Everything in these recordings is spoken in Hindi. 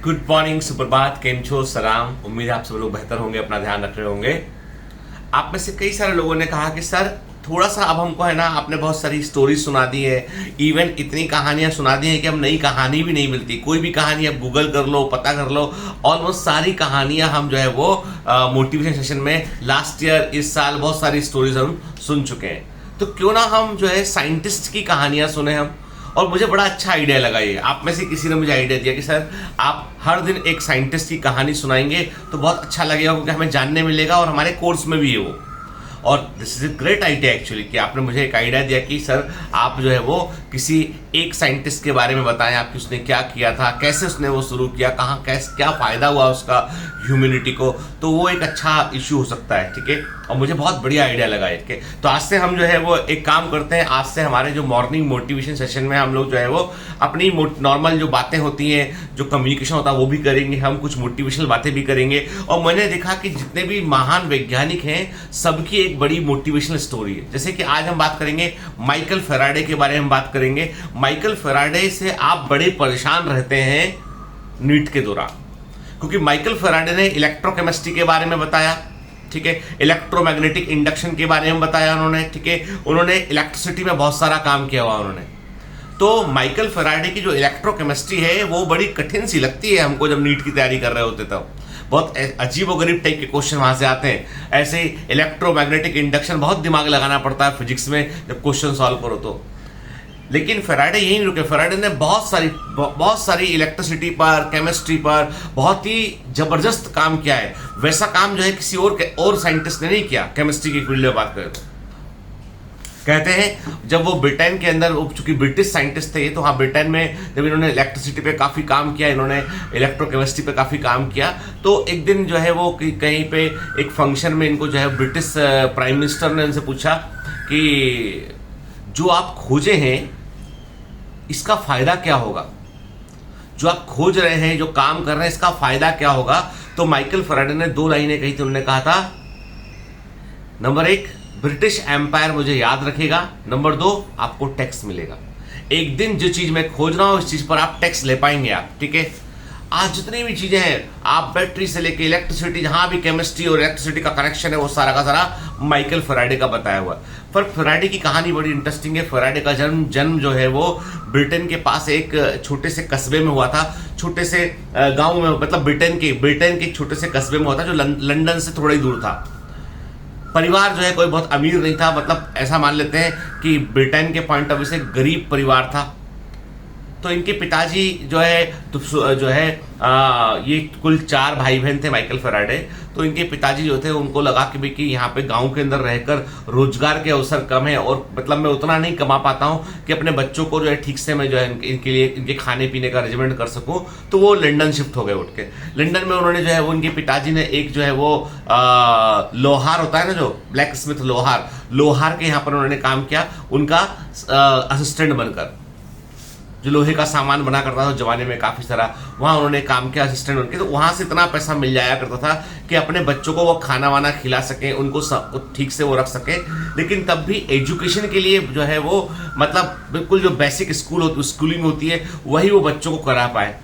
गुड मॉर्निंग, सुप्रभात, केम छो, सलाम। उम्मीद है आप सब लोग बेहतर होंगे, अपना ध्यान रख रहे होंगे। आप में से कई सारे लोगों ने कहा कि सर थोड़ा सा अब हमको है ना, आपने बहुत सारी स्टोरी सुना दी है, इवन इतनी कहानियां सुना दी हैं कि अब नई कहानी भी नहीं मिलती। कोई भी कहानी अब गूगल कर लो, पता कर लो, ऑलमोस्ट सारी कहानियां हम जो है वो मोटिवेशन सेशन में लास्ट ईयर, इस साल बहुत सारी स्टोरीज हम सुन चुके हैं। तो क्यों ना हम जो है साइंटिस्ट की कहानियां सुने हम। और मुझे बड़ा अच्छा आइडिया लगा ये, आप में से किसी ने मुझे आइडिया दिया कि सर आप हर दिन एक साइंटिस्ट की कहानी सुनाएंगे तो बहुत अच्छा लगेगा, क्योंकि हमें जानने मिलेगा और हमारे कोर्स में भी है वो। और this is a great idea actually, कि आपने मुझे एक आइडिया दिया कि सर आप जो है वो किसी एक साइंटिस्ट के बारे में बताएं, आपकी उसने क्या किया था, कैसे उसने वो शुरू किया, कहाँ कैसे क्या फायदा हुआ उसका ह्यूमैनिटी को। तो वो एक अच्छा इश्यू हो सकता है, ठीक है। और मुझे बहुत बढ़िया आइडिया लगा इसके। तो आज से हम जो है वो एक काम करते हैं, आज से हमारे जो मॉर्निंग मोटिवेशन सेशन में हम लोग जो है वो अपनी नॉर्मल जो बातें होती हैं, जो कम्युनिकेशन होता है वो भी करेंगे, हम कुछ मोटिवेशनल बातें भी करेंगे। और मैंने देखा कि जितने भी महान वैज्ञानिक हैं सबकी एक बड़ी मोटिवेशनल स्टोरी है। जैसे कि आज हम बात करेंगे माइकल फैराडे के बारे में बात करेंगे। माइकल फैराडे से आप बड़े परेशान रहते हैं नीट के दौरान, क्योंकि माइकल फैराडे ने इलेक्ट्रोकेमिस्ट्री के बारे में बताया, ठीक है, इलेक्ट्रोमैग्नेटिक इंडक्शन के बारे में बताया उन्होंने, ठीक है, उन्होंने इलेक्ट्रिसिटी में बहुत सारा काम किया हुआ उन्होंने। तो माइकल फैराडे की जो इलेक्ट्रोकेमिस्ट्री है वो बड़ी कठिन सी लगती है हमको जब नीट की तैयारी कर रहे होते तब। बहुत अजीबोगरीब टाइप के क्वेश्चन वहां से आते हैं। ऐसे इलेक्ट्रोमैग्नेटिक इंडक्शन बहुत दिमाग लगाना पड़ता है फिजिक्स में जब क्वेश्चन सॉल्व करो तो। लेकिन फैराडे यही नहीं रुके, फैराडे ने बहुत सारी इलेक्ट्रिसिटी पर, केमिस्ट्री पर बहुत ही जबरदस्त काम किया है। वैसा काम जो है किसी और साइंटिस्ट ने नहीं किया केमिस्ट्री की फील्ड में बात करें तो। कहते हैं जब वो ब्रिटेन के अंदर, चूंकि ब्रिटिश साइंटिस्ट थे तो हाँ, ब्रिटेन में जब इन्होंने इलेक्ट्रिसिटी पे काफी काम किया, इन्होंने इलेक्ट्रोकेमिस्ट्री पे काफी काम किया, तो एक दिन जो है वो कहीं पे एक फंक्शन में इनको जो है ब्रिटिश प्राइम मिनिस्टर ने उनसे पूछा कि जो आप खोजे हैं इसका फायदा क्या होगा, जो आप खोज रहे हैं, जो काम कर रहे हैं, इसका फायदा क्या होगा। तो माइकल फैराडे ने 2 लाइनें कही थी। उन्होंने कहा था, नंबर 1, ब्रिटिश एम्पायर मुझे याद रखेगा, नंबर 2, आपको टैक्स मिलेगा। एक दिन जो चीज मैं खोज रहा हूं उस चीज पर आप टैक्स ले पाएंगे आप, ठीक है। आज जितनी भी चीजें हैं, आप बैटरी से लेके इलेक्ट्रिसिटी, जहां भी केमिस्ट्री और इलेक्ट्रिसिटी का कनेक्शन है, वो सारा का सारा माइकल फैराडे का बताया हुआ। पर फैराडे की कहानी बड़ी इंटरेस्टिंग है। फैराडे का जन्म जो है वो ब्रिटेन के पास एक छोटे से कस्बे में हुआ था, छोटे से गांव में, मतलब ब्रिटेन के एक छोटे से कस्बे में हुआ था जो लंदन से थोड़ा ही दूर था। परिवार जो है कोई बहुत अमीर नहीं था, मतलब ऐसा मान लेते हैं कि ब्रिटेन के पॉइंट ऑफ व्यू से गरीब परिवार था। तो इनके पिताजी जो है ये कुल 4 भाई बहन थे माइकल फैराडे। तो इनके पिताजी जो थे उनको लगा कि भाई कि यहाँ पे गांव के अंदर रहकर रोजगार के अवसर कम है, और मतलब मैं उतना नहीं कमा पाता हूँ कि अपने बच्चों को जो है ठीक से मैं जो है इनके लिए इनके खाने पीने का अरेंजमेंट कर सकूँ। तो वो लंदन शिफ्ट हो गए उठ के। लंदन में उन्होंने जो है वो, उनके पिताजी ने एक जो है वो लोहार होता है ना, जो ब्लैक स्मिथ लोहार के यहाँ पर उन्होंने काम किया, उनका असिस्टेंट बनकर। जो लोहे का सामान बना करता था उस जमाने में काफी सारा, वहां उन्होंने काम किया असिस्टेंट बनके। तो वहां से इतना पैसा मिल जाया करता था कि अपने बच्चों को वो खाना वाना खिला सके, उनको ठीक से वो रख सके। लेकिन तब भी एजुकेशन के लिए जो है वो, मतलब बिल्कुल जो बेसिक स्कूलिंग होती है वही वो बच्चों को करा पाए।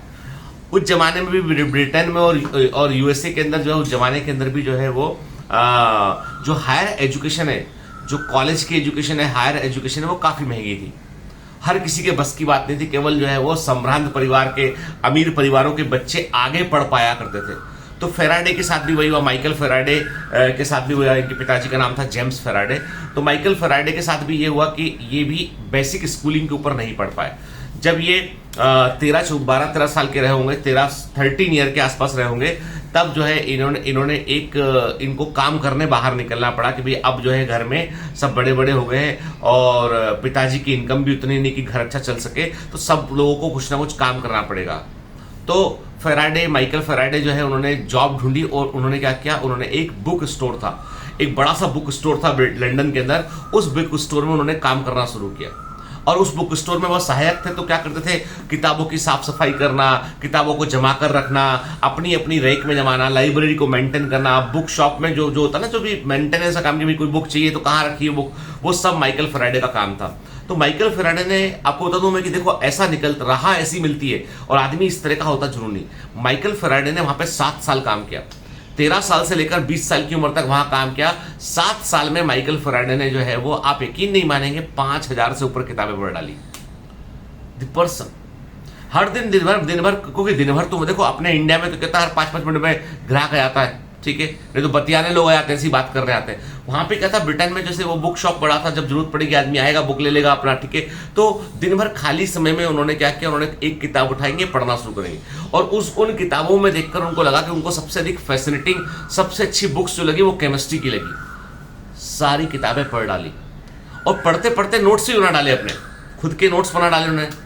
उस जमाने में भी ब्रिटेन में और यूएसए के अंदर जो है, उस जमाने के अंदर भी जो है वो जो हायर एजुकेशन है, जो कॉलेज की एजुकेशन है, हायर एजुकेशन है, वो काफी महंगी थी। हर किसी के बस की बात नहीं थी। केवल जो है वो संभ्रांत परिवार के, अमीर परिवारों के बच्चे आगे पढ़ पाया करते थे। तो फैराडे के साथ भी वही हुआ, माइकल फैराडे के साथ भी हुआ। इनके पिताजी का नाम था जेम्स फैराडे। तो माइकल फैराडे के साथ भी ये हुआ कि ये भी बेसिक स्कूलिंग के ऊपर नहीं पढ़ पाए। जब ये 12-13 साल के रहे होंगे, 13 ईयर के आसपास रहे होंगे, तब जो है इन्होंने इनको काम करने बाहर निकलना पड़ा कि भाई अब जो है घर में सब बड़े बड़े हो गए हैं और पिताजी की इनकम भी उतनी नहीं कि घर अच्छा चल सके, तो सब लोगों को कुछ ना कुछ काम करना पड़ेगा। तो माइकल फैराडे जो है उन्होंने जॉब ढूंढी और उन्होंने क्या किया, उन्होंने एक बुक स्टोर था, एक बड़ा सा बुक स्टोर था लंदन के अंदर, उस बुक स्टोर में उन्होंने काम करना शुरू किया। और उस बुक स्टोर में वो सहायक थे, तो क्या करते थे, किताबों की साफ सफाई करना, किताबों को जमा कर रखना, अपनी अपनी रैक में जमाना, लाइब्रेरी को मेंटेन करना, बुक शॉप में जो जो होता ना, जो भी मेंटेनेंस का काम, कि कोई बुक चाहिए तो कहाँ रखी है बुक, वो सब माइकल फैराडे का काम था। तो माइकल फैराडे ने, आपको बता दूं मैं कि देखो ऐसा निकल रहा ऐसी मिलती है, और आदमी इस तरह का होता जुनूनी। माइकल फैराडे ने वहां पे 7 साल काम किया, 13 साल से लेकर 20 साल की उम्र तक वहां काम किया। 7 साल में माइकल फैराडे ने जो है वो, आप यकीन नहीं मानेंगे, 5000 से ऊपर किताबें पढ़ डाली। द पर्सन हर दिन दिन भर, क्योंकि दिन भर तो देखो अपने इंडिया में तो कहता है हर 5-5 मिनट में ग्राहक आ जाता है, ठीक है, नहीं तो बतियाने लोग आ जाते हैं, ऐसी बात करने आते हैं। वहां पे क्या था, ब्रिटेन में जैसे वो बुक शॉप बड़ा था, जब जरूरत पड़ेगी आदमी आएगा, बुक ले लेगा अपना, ठीक है। तो दिन भर खाली समय में उन्होंने क्या किया, उन्होंने एक किताब उठाएंगे, पढ़ना शुरू करेंगे, और उन किताबों में देखकर उनको लगा कि उनको सबसे अधिक फैसिनेटिंग, सबसे अच्छी बुक्स जो लगी वो केमिस्ट्री की लगी। सारी किताबें पढ़ डाली, और पढ़ते पढ़ते नोट्स भी बना डाले, अपने खुद के नोट्स बना डाले उन्होंने।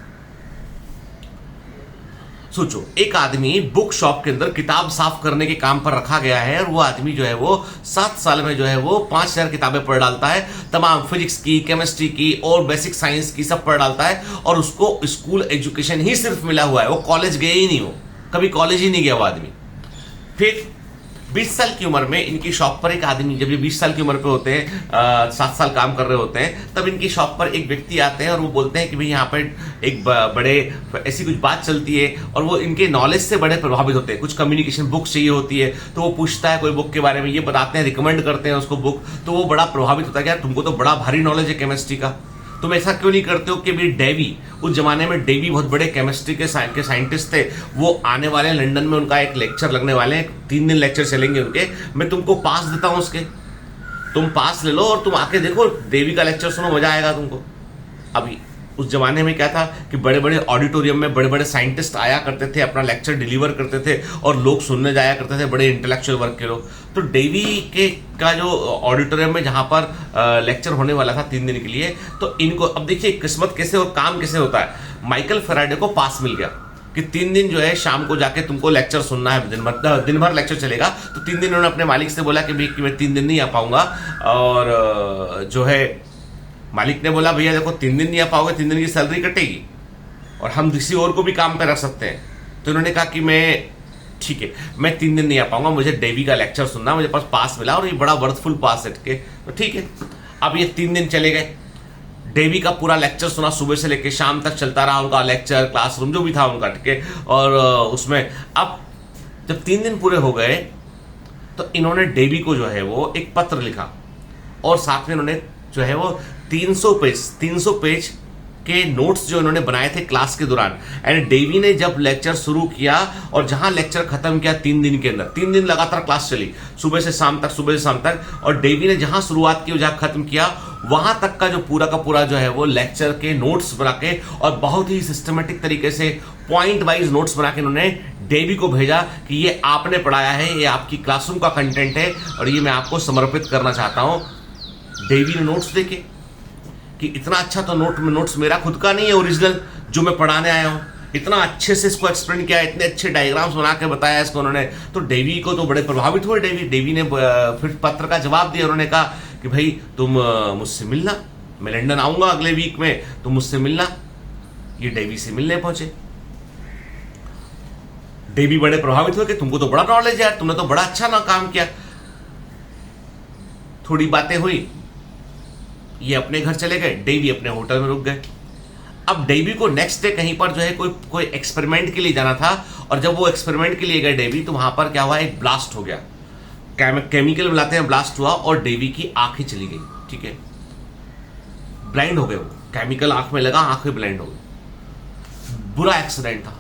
सोचो, एक आदमी बुक शॉप के अंदर किताब साफ करने के काम पर रखा गया है, और वो आदमी जो है वो 7 साल में जो है वो 5000 किताबें पढ़ डालता है, तमाम फिजिक्स की, केमिस्ट्री की और बेसिक साइंस की सब पढ़ डालता है, और उसको स्कूल एजुकेशन ही सिर्फ मिला हुआ है, वो कॉलेज गए ही नहीं, हो कभी कॉलेज ही नहीं गया वो आदमी। फिर 20 साल की उम्र में इनकी शॉप पर एक आदमी, जब ये 20 साल की उम्र पे होते हैं, 7 साल काम कर रहे होते हैं, तब इनकी शॉप पर एक व्यक्ति आते हैं और वो बोलते हैं कि भाई यहाँ पर एक बड़े ऐसी कुछ बात चलती है, और वो इनके नॉलेज से बड़े प्रभावित होते हैं। कुछ कम्युनिकेशन बुक चाहिए होती है, तो वो पूछता है कोई बुक के बारे में, ये बताते हैं, रिकमेंड करते हैं उसको बुक, तो वो बड़ा प्रभावित होता है कि यार तुमको तो बड़ा भारी नॉलेज है केमिस्ट्री का, तुम ऐसा क्यों नहीं करते हो कि भाई डेवी, उस जमाने में डेवी बहुत बड़े केमिस्ट्री के साइंटिस्ट थे, वो आने वाले हैं लंदन में, उनका एक लेक्चर लगने वाले हैं, 3 दिन लेक्चर चलेंगे उनके, मैं तुमको पास देता हूं उसके, तुम पास ले लो और तुम आके देखो डेवी का लेक्चर सुनो, मजा आएगा तुमको। अभी उस जमाने में क्या था कि बड़े बड़े ऑडिटोरियम में बड़े बड़े साइंटिस्ट आया करते थे, अपना लेक्चर डिलीवर करते थे, और लोग सुनने जाया करते थे, बड़े इंटेलेक्चुअल वर्ग के लोग। तो डेवी के का जो ऑडिटोरियम में जहां पर लेक्चर होने वाला था 3 दिन के लिए, तो इनको, अब देखिए किस्मत कैसे और काम कैसे होता है। माइकल फैराडे को पास मिल गया कि 3 दिन जो है शाम को जाके तुमको लेक्चर सुनना है, दिन भर लेक्चर चलेगा। तो 3 दिन उन्होंने अपने मालिक से बोला कि भाई कि मैं 3 दिन नहीं आ पाऊंगा, और जो है मालिक ने बोला भैया देखो 3 दिन नहीं आ पाओगे, 3 दिन की सैलरी कटेगी, और हम किसी और को भी काम पे रख सकते हैं। तो उन्होंने कहा कि मैं ठीक है, मैं 3 दिन नहीं आ पाऊंगा, मुझे डेवी का लेक्चर सुनना, मुझे पास पास मिला और ये बड़ा वर्थफुल पास है, ठीक है। तो ठीक है, अब ये 3 दिन चले गए, डेवी का पूरा लेक्चर सुना, सुबह से लेकर शाम तक चलता रहा उनका लेक्चर, क्लासरूम जो भी था उनका, ठीक है। और उसमें अब जब 3 दिन पूरे हो गए, तो इन्होंने डेवी को जो है वो एक पत्र लिखा, और साथ में इन्होंने जो है वो 300 पेज के नोट्स जो इन्होंने बनाए थे क्लास के दौरान। एंड डेवी ने जब लेक्चर शुरू किया और जहां लेक्चर खत्म किया 3 दिन के अंदर, 3 दिन लगातार क्लास चली, सुबह से शाम तक, और डेवी ने जहां शुरुआत की और जहां खत्म किया, वहां तक का पूरा जो है वो लेक्चर के नोट्स बना के, और बहुत ही सिस्टमेटिक तरीके से पॉइंट वाइज नोट्स बना के इन्होंने डेवी को भेजा कि ये आपने पढ़ाया है, ये आपकी क्लासरूम का कंटेंट है, और ये मैं आपको समर्पित करना चाहता हूं। डेवी ने नोट्स देखे कि इतना अच्छा तो नोट्स मेरा खुद का नहीं है ओरिजिनल, जो मैं पढ़ाने आया हूं, इतना अच्छे से इसको एक्सप्लेन किया, इतने अच्छे डायग्राम्स बना के बताया इसको उन्होंने। तो डेवी को तो बड़े प्रभावित हुए। डेवी ने फिर पत्र का जवाब दिया, उन्होंने कहा कि भाई तुम मुझसे मिलना, मैं लंदन आऊंगा अगले वीक में, तुम मुझसे मिलना। ये डेवी से मिलने पहुंचे। डेवी बड़े प्रभावित हुए कि तुमको तो बड़ा नॉलेज है यार, तुमने तो बड़ा अच्छा ना काम किया। थोड़ी बातें हुई, ये अपने घर चले गए, डेवी अपने होटल में रुक गए। अब डेवी को नेक्स्ट डे कहीं पर जो है कोई एक्सपेरिमेंट के लिए जाना था, और जब वो एक्सपेरिमेंट के लिए गए डेवी, तो वहां पर क्या हुआ, एक ब्लास्ट हो गया, केमिकल मिलाते हैं, ब्लास्ट हुआ और डेवी की आंखें चली गई, ठीक है, ब्लाइंड हो गए। वो केमिकल आंख में लगा, आंखें ब्लाइंड हो गई, बुरा एक्सीडेंट था।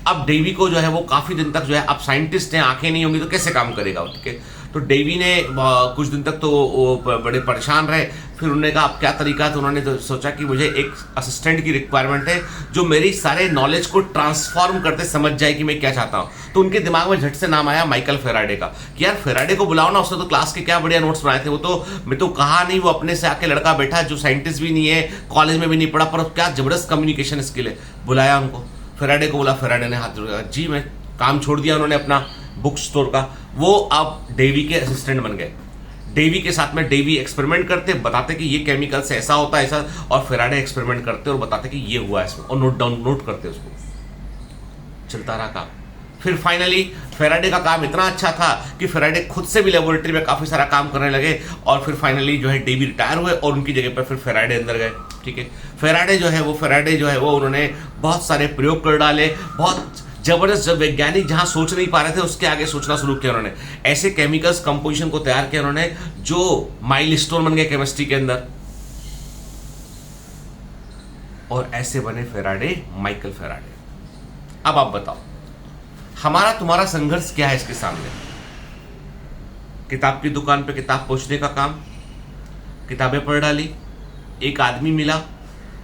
अब डेवी को जो है वो काफी दिन तक जो है, अब साइंटिस्ट हैं, आंखें नहीं होंगी तो कैसे काम करेगा, ठीक है। तो डेवी ने कुछ दिन तक तो वो बड़े परेशान रहे। फिर उन्होंने कहा अब क्या तरीका, तो उन्होंने तो सोचा कि मुझे एक असिस्टेंट की रिक्वायरमेंट है जो मेरी सारे नॉलेज को ट्रांसफॉर्म करते समझ जाए कि मैं क्या चाहता हूँ। तो उनके दिमाग में झट से नाम आया माइकल फैराडे का, कि यार फैराडे को बुलाओ ना, उसने तो क्लास के क्या बढ़िया नोट्स बनाए थे। वो तो मैं तो कहा नहीं, वो अपने से आके लड़का बैठा जो साइंटिस्ट भी नहीं है, कॉलेज में भी नहीं पढ़ा, पर क्या जबरदस्त कम्युनिकेशन स्किल है। बुलाया उनको, फैराडे को बोला, फैराडे ने हाथ जोड़ा, जी मैं काम छोड़ दिया उन्होंने अपना बुक स्टोर का। वो अब डेवी के असिस्टेंट बन गए। डेवी के साथ में डेवी एक्सपेरिमेंट करते, बताते कि ये केमिकल से ऐसा होता है ऐसा, और फेराडे एक्सपेरिमेंट करते और बताते कि ये हुआ इसमें, और नोट करते उसको। चलता रहा काम। फिर फाइनली फेराडे का काम इतना अच्छा था कि फेराडे खुद से भी लेबोरेटरी में काफी सारा काम करने लगे, और फिर फाइनली जो है डेवी रिटायर हुए और उनकी जगह पर फिर फेराडे अंदर गए। ठीक है, फेराडे जो है वो उन्होंने बहुत सारे प्रयोग कर डाले, बहुत जबरदस्त। जब वैज्ञानिक जहां सोच नहीं पा रहे थे उसके आगे सोचना शुरू किया उन्होंने, ऐसे केमिकल्स कंपोजिशन को तैयार किया उन्होंने जो माइलस्टोन बन गए केमिस्ट्री के अंदर, और ऐसे बने फेराडे, माइकल फेराडे। अब आप बताओ हमारा तुम्हारा संघर्ष क्या है इसके सामने? किताब की दुकान पे किताब पहुंचने का काम, किताबें पढ़ डाली, एक आदमी मिला,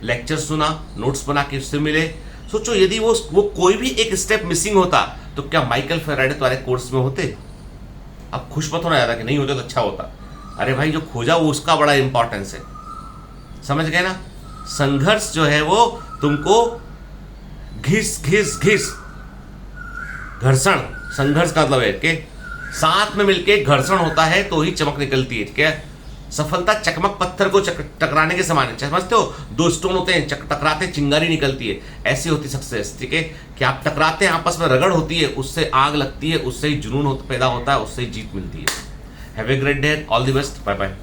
लेक्चर सुना, नोट्स बना के उससे मिले। सोचो यदि वो कोई भी एक स्टेप मिसिंग होता तो क्या माइकल फेराडे तुम्हारे कोर्स में होते? अब खुश मत होना ज्यादा कि नहीं होते तो अच्छा होता। अरे भाई जो खोजा वो उसका बड़ा इंपॉर्टेंस है, समझ गए ना? संघर्ष जो है वो तुमको घिस घर्षण, संघर्ष का मतलब है कि साथ में मिलके घर्षण होता है तो ही चमक निकलती है। ठीक है, सफलता चकमक पत्थर को टकराने के समान है। समझते हो, दो स्टोन होते हैं, टकराते चिंगारी निकलती है, ऐसी होती सक्सेस। ठीक है, कि आप टकराते हैं, आपस में रगड़ होती है, उससे आग लगती है, उससे ही जुनून पैदा होता है, उससे ही जीत मिलती है। Have a great day, all the best, bye bye.